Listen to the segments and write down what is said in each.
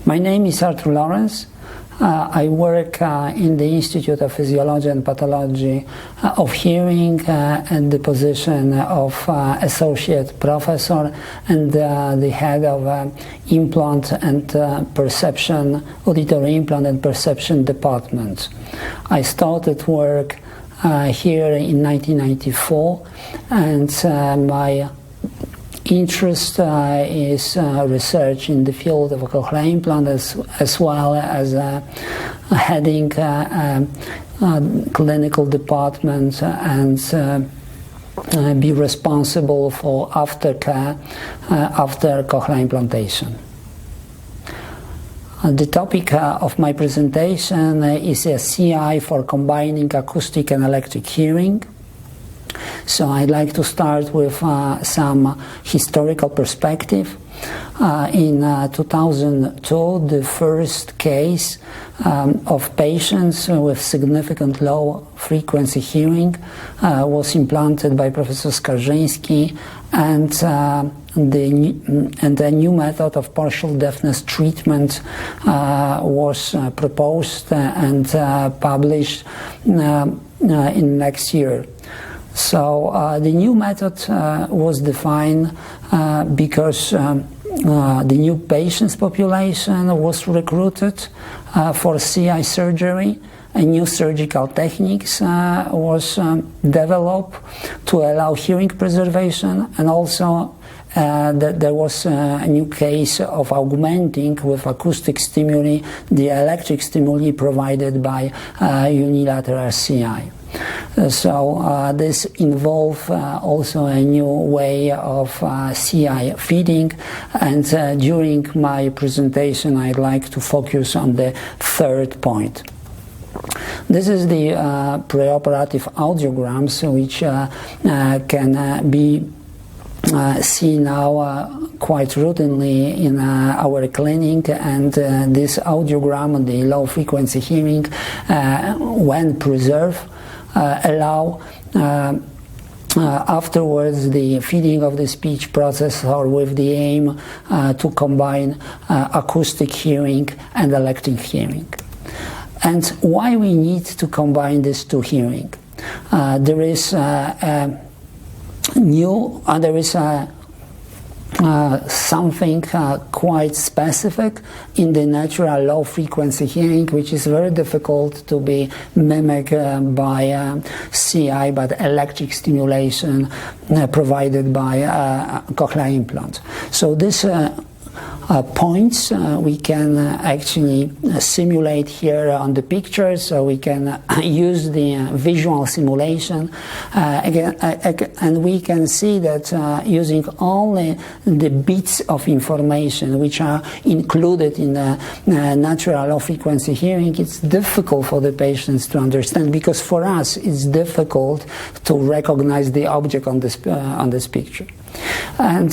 My name is Artur Lorens. I work in the Institute of Physiology and Pathology of Hearing and the position of Associate Professor and the head of Implant and Perception, Auditory Implant and Perception Department. I started work here in 1994, and my interest is research in the field of cochlear implant, as well as heading clinical department and be responsible for aftercare after cochlear implantation. The topic of my presentation is a CI for combining acoustic and electric hearing. So I'd like to start with some historical perspective. In 2002, the first case of patients with significant low frequency hearing was implanted by Professor Skarżyński, and a new method of partial deafness treatment was proposed and published in next year. So the new method was defined because the new patients population was recruited for CI surgery, and new surgical techniques was developed to allow hearing preservation, and also there was a new case of augmenting with acoustic stimuli the electric stimuli provided by unilateral CI. So this involved also a new way of CI feeding, and during my presentation I'd like to focus on the third point. This is the preoperative audiograms, which can be seen now quite routinely in our clinic, and this audiogram, the low frequency hearing, when preserved, allow afterwards the feeding of the speech processor with the aim to combine acoustic hearing and electric hearing. And why we need to combine these two hearing? There is something quite specific in the natural low frequency hearing, which is very difficult to be mimicked by CI, but electric stimulation provided by cochlear implant. So this points we can actually simulate here on the picture, so we can use the visual simulation and we can see that using only the bits of information which are included in the natural low frequency hearing, it's difficult for the patients to understand, because for us it's difficult to recognize the object on this picture. And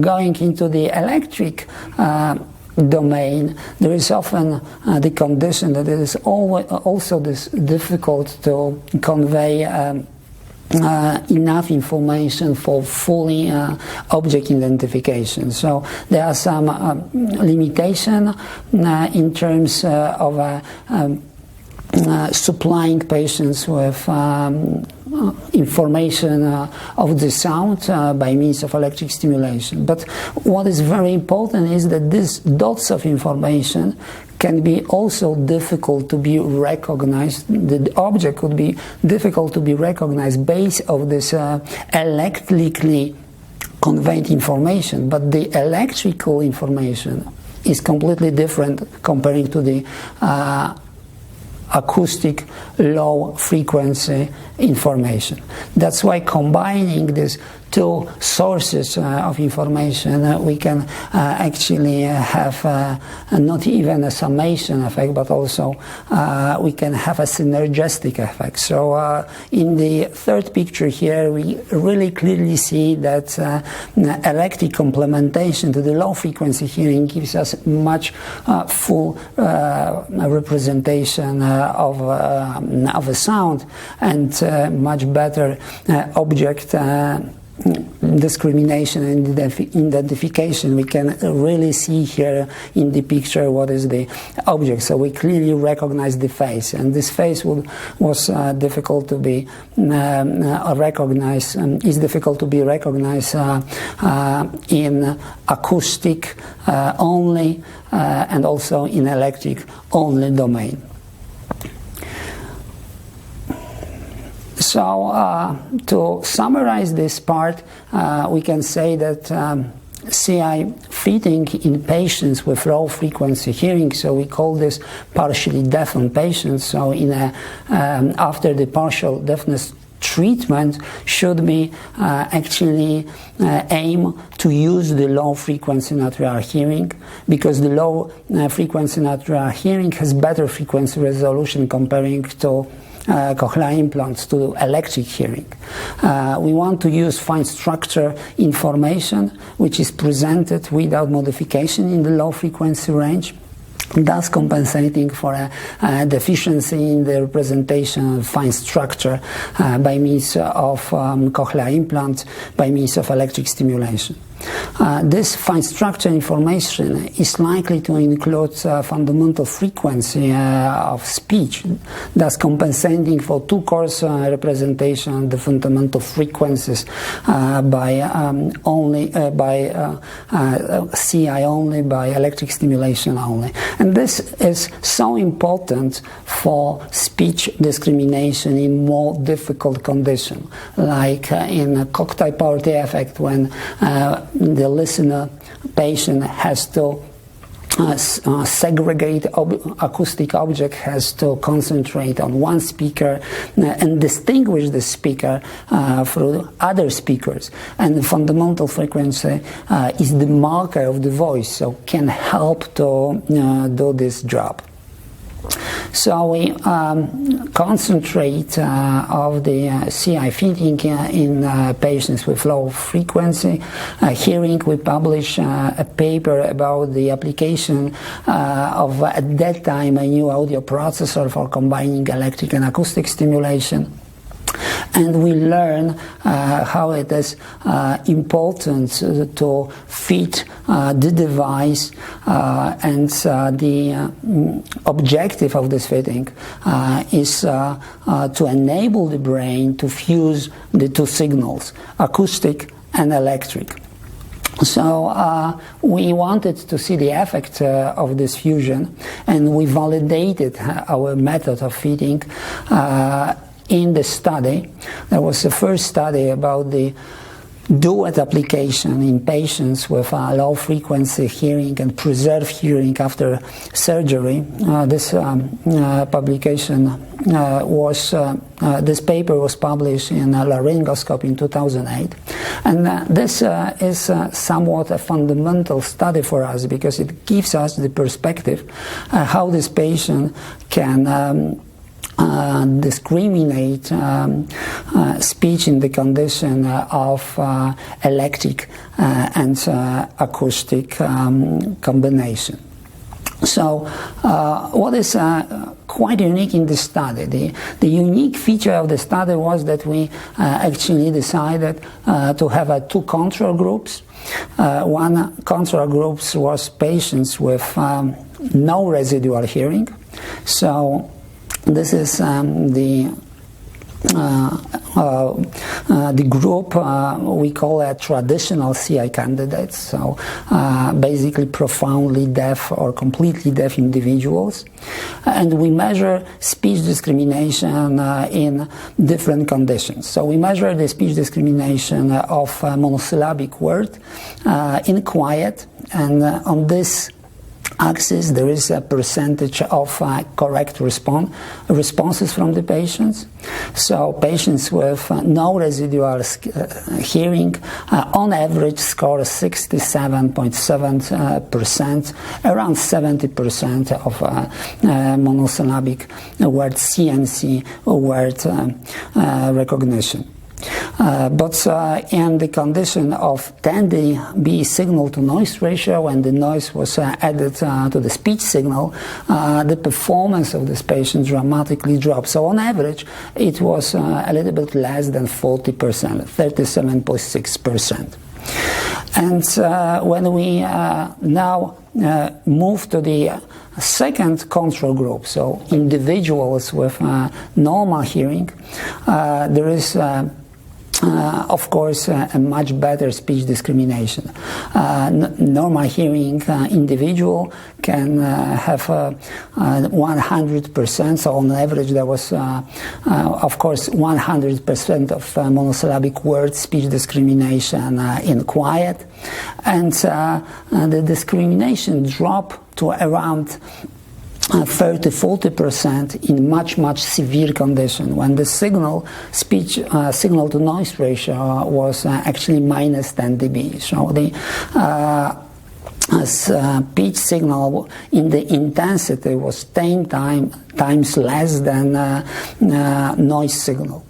going into the electric domain, there is often the condition that it is also difficult to convey enough information for fully object identification. So there are some limitations in terms of supplying patients with information of the sound by means of electric stimulation. But what is very important is that these dots of information can be also difficult to be recognized. The object could be difficult to be recognized based on this electrically conveyed information, but the electrical information is completely different comparing to the acoustic low frequency information. That's why combining these two sources of information, we can actually have not even a summation effect, but also we can have a synergistic effect. So in the third picture here, we really clearly see that electric complementation to the low frequency hearing gives us much full representation of a sound, and much better object discrimination and identification, we can really see here in the picture what is the object. So we clearly recognize the face, and this face was difficult to be recognized. Is difficult to be recognized in acoustic only and also in electric only domain. So to summarize this part, we can say that CI fitting in patients with low frequency hearing, so we call this partially deafened patients. So in after the partial deafness treatment should be actually aim to use the low frequency natural hearing, because the low frequency natural hearing has better frequency resolution comparing to cochlear implants, to electric hearing. We want to use fine structure information which is presented without modification in the low frequency range, thus compensating for a deficiency in the representation of fine structure by means of cochlear implants, by means of electric stimulation. This fine structure information is likely to include fundamental frequency of speech, thus compensating for two coarse representation of the fundamental frequencies by CI only, by electric stimulation only. And this is so important for speech discrimination in more difficult conditions, like in cocktail party effect, when the listener patient has to segregate acoustic object, has to concentrate on one speaker and distinguish the speaker through other speakers. And the fundamental frequency is the marker of the voice, so can help to do this job. So we concentrate of the CI fitting in patients with low frequency hearing. We publish a paper about the application of, at that time, a new audio processor for combining electric and acoustic stimulation. And we learn how it is important to fit the device, and the objective of this fitting is to enable the brain to fuse the two signals, acoustic and electric. So we wanted to see the effect of this fusion, and we validated our method of fitting in the study. There was the first study about the duet application in patients with low frequency hearing and preserved hearing after surgery. This publication this paper was published in Laryngoscope in 2008, and this is somewhat a fundamental study for us, because it gives us the perspective how this patient can discriminate speech in the condition of electric and acoustic combination. So what is quite unique in this study, the unique feature of the study was that we actually decided to have two control groups. One control group was patients with no residual hearing. So this is the group we call a traditional CI candidates, so basically profoundly deaf or completely deaf individuals. And we measure speech discrimination in different conditions. So we measure the speech discrimination of monosyllabic word in quiet, and on this axis there is a percentage of correct responses from the patients. So patients with no residual hearing on average score 67.7%, around 70% of monosyllabic word CNC word recognition. But in the condition of 10 dB signal to noise ratio, when the noise was added to the speech signal, the performance of this patient dramatically dropped. So on average, it was a little bit less than 40%, 37.6%. And when we now move to the second control group, so individuals with normal hearing, there is of course a much better speech discrimination. Normal hearing individual can have 100%, so on average there was of course 100% of monosyllabic word speech discrimination in quiet, and the discrimination dropped to around 30–40% in much severe condition, when the signal to noise ratio was actually minus 10 dB. So the speech signal in the intensity was 10 times less than noise signal.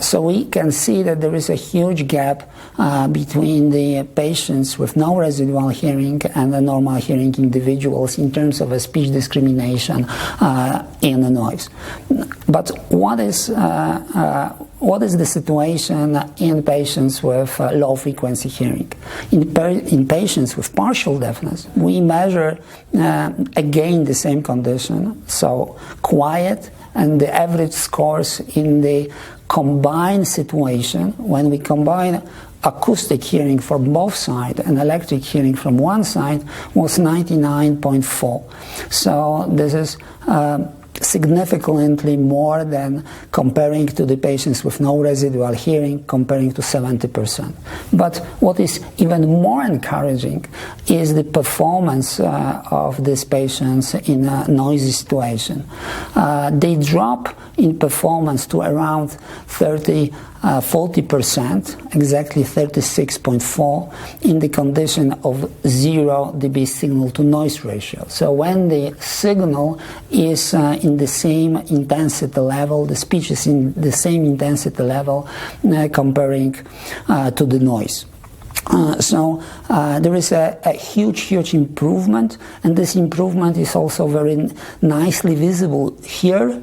So we can see that there is a huge gap between the patients with no residual hearing and the normal hearing individuals in terms of a speech discrimination in the noise. But what is the situation in patients with low frequency hearing? In patients with partial deafness, we measure again the same condition, so quiet, and the average scores in the combined situation, when we combine acoustic hearing from both sides and electric hearing from one side, was 99.4. So this is significantly more than comparing to the patients with no residual hearing, comparing to 70%. But what is even more encouraging is the performance of these patients in a noisy situation. They drop in performance to around 40%, exactly 36.4, in the condition of 0 dB signal to noise ratio. So when the signal is in the same intensity level, the speech is in the same intensity level comparing to the noise. So there is a huge improvement, and this improvement is also very nicely visible here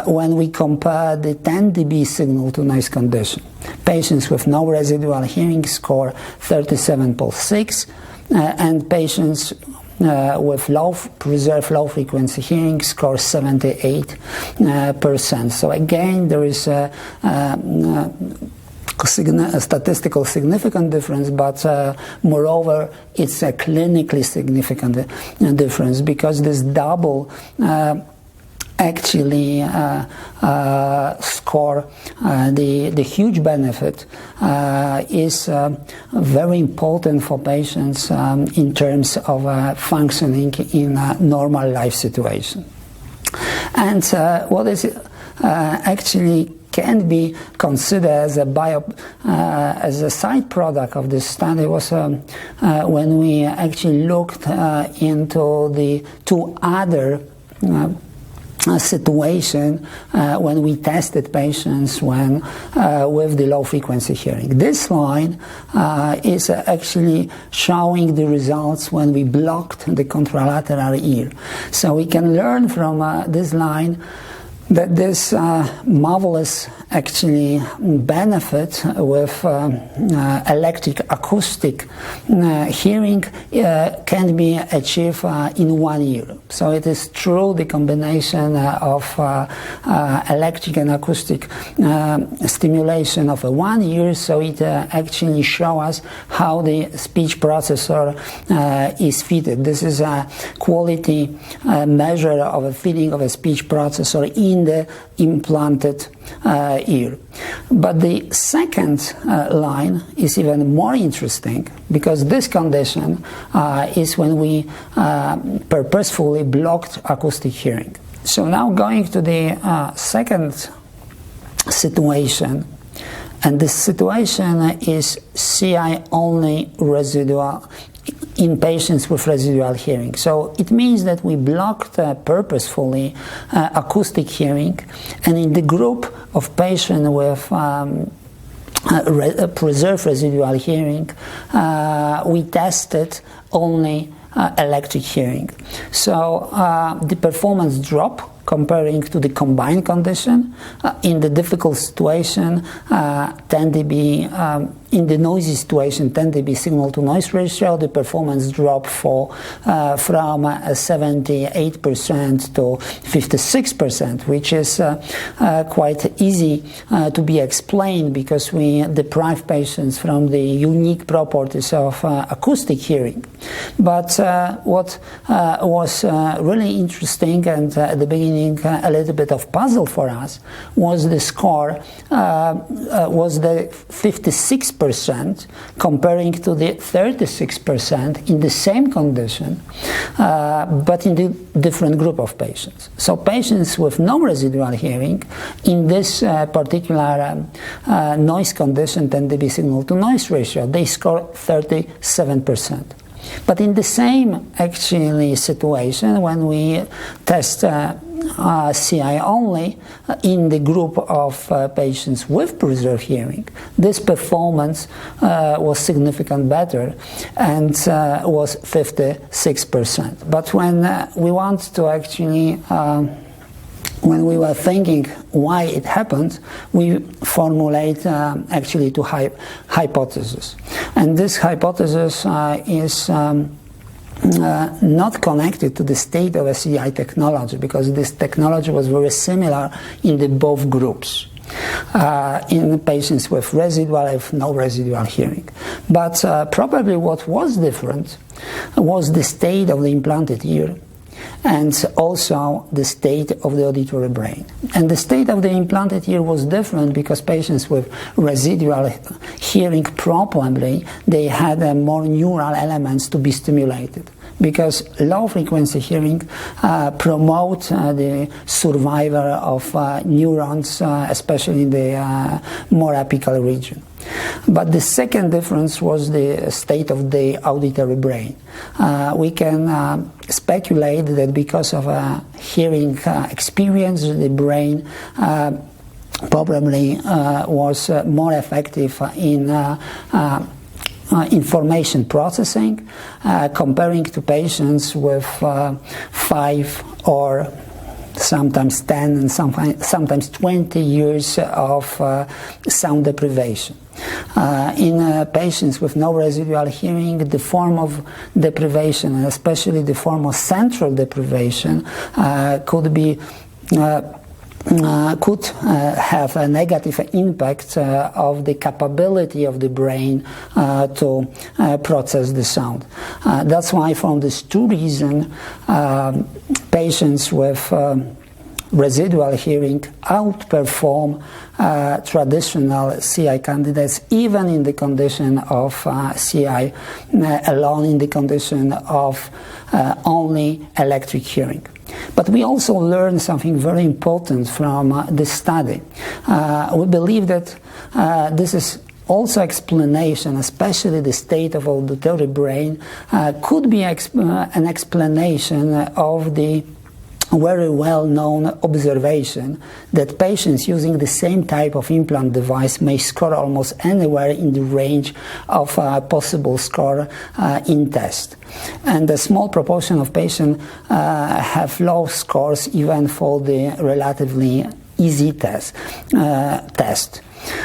when we compare the 10 dB signal to noise condition. Patients with no residual hearing score 37.6, and patients with preserved low frequency hearing score 78%. So again, there is a statistical significant difference, but moreover, it's a clinically significant difference, because this double actually score the huge benefit is very important for patients in terms of functioning in a normal life situation. And what is actually can be considered as a side product of this study was when we actually looked into the two other situation when we tested patients with the low frequency hearing. This line is actually showing the results when we blocked the contralateral ear. So we can learn from this line that this marvelous actually benefit with electric acoustic hearing can be achieved in 1 year. So it is true the combination of electric and acoustic stimulation of 1 year, so it actually shows us how the speech processor is fitted. This is a quality measure of a fitting of a speech processor in the implanted ear. But the second line is even more interesting, because this condition is when we purposefully blocked acoustic hearing. So now going to the second situation, and this situation is CI only residual in patients with residual hearing. So it means that we blocked purposefully acoustic hearing, and in the group of patients with preserved residual hearing, we tested only electric hearing. So the performance drop comparing to the combined condition in the difficult situation tend to be in the noisy situation tend to be signal to noise ratio. The performance drop from 78% to 56%, which is quite easy to be explained because we deprive patients from the unique properties of acoustic hearing. But what was really interesting and at the beginning a little bit of puzzle for us was the score was the 56% comparing to the 36% in the same condition, but in the different group of patients. So patients with no residual hearing in this particular noise condition tend to be signal to noise ratio. They score 37%. But in the same actually situation, when we test CI only in the group of patients with preserved hearing, this performance was significantly better and was 56%. But when we want to actually when we were thinking why it happened, we formulate actually two hypotheses. And this hypothesis is not connected to the state of CI technology, because this technology was very similar in the both groups. In patients with residual, if no residual hearing. But probably what was different was the state of the implanted ear, and also the state of the auditory brain. And the state of the implanted ear was different because patients with residual hearing probably they had more neural elements to be stimulated, because low frequency hearing promote the survival of neurons, especially in the more apical region. But the second difference was the state of the auditory brain. We can speculate that because of a hearing experience, the brain probably was more effective in information processing, comparing to patients with 5 or sometimes 10 and sometimes 20 years of sound deprivation. In patients with no residual hearing, the form of deprivation, and especially the form of central deprivation, could be could have a negative impact of the capability of the brain to process the sound. That's why, from these two reasons, patients with residual hearing outperform traditional CI candidates, even in the condition of CI alone, in the condition of only electric hearing. But we also learned something very important from this study. We believe that this is also explanation, especially the state of auditory brain, could be an explanation of the very well-known observation that patients using the same type of implant device may score almost anywhere in the range of possible score in test. And a small proportion of patients have low scores even for the relatively easy test.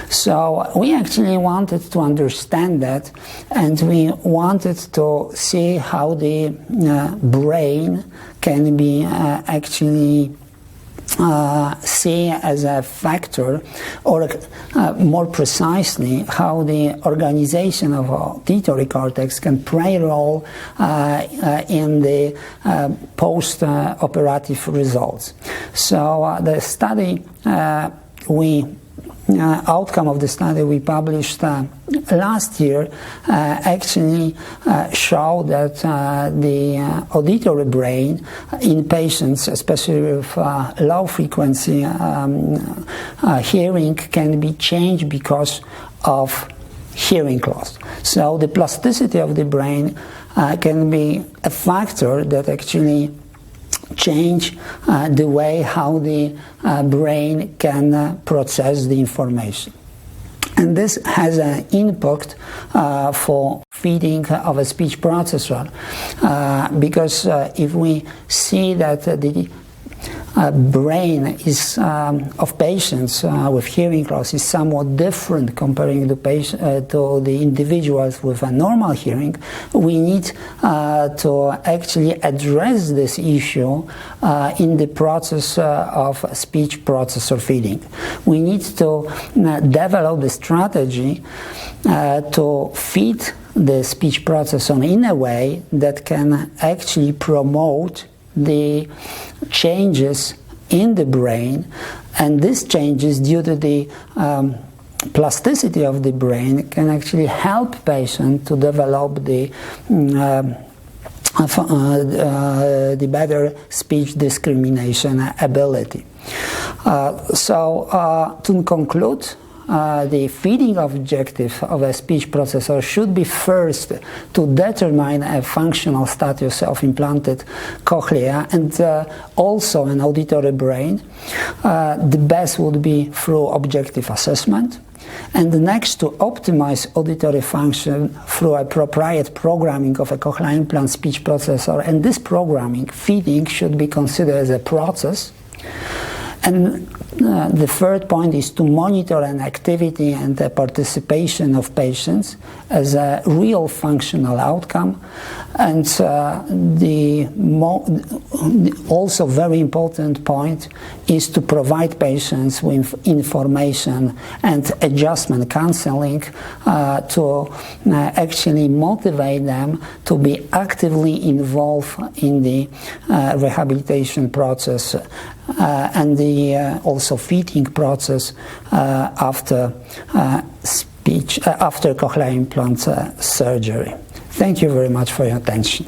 So we actually wanted to understand that, and we wanted to see how the brain can be actually see as a factor, or more precisely, how the organization of auditory cortex can play a role in the post-operative results. So the study outcome of the study we published last year actually showed that the auditory brain in patients, especially with low frequency hearing, can be changed because of hearing loss. So the plasticity of the brain can be a factor that actually change the way how the brain can process the information. And this has an impact for feeding of a speech processor, because if we see that the brain is of patients with hearing loss is somewhat different comparing to the individuals with a normal hearing, we need to actually address this issue in the process of speech processor feeding. We need to develop the strategy to feed the speech processor in a way that can actually promote the changes in the brain, and these changes, due to the plasticity of the brain, can actually help patients to develop the better speech discrimination ability. To conclude, the feeding objective of a speech processor should be first to determine a functional status of implanted cochlea and also an auditory brain. The best would be through objective assessment. And next, to optimize auditory function through appropriate programming of a cochlear implant speech processor. And this programming, feeding, should be considered as a process. And the third point is to monitor an activity and the participation of patients as a real functional outcome. And also very important point is to provide patients with information and adjustment counseling to actually motivate them to be actively involved in the rehabilitation process and the also feeding process after cochlear implant surgery. Thank you very much for your attention.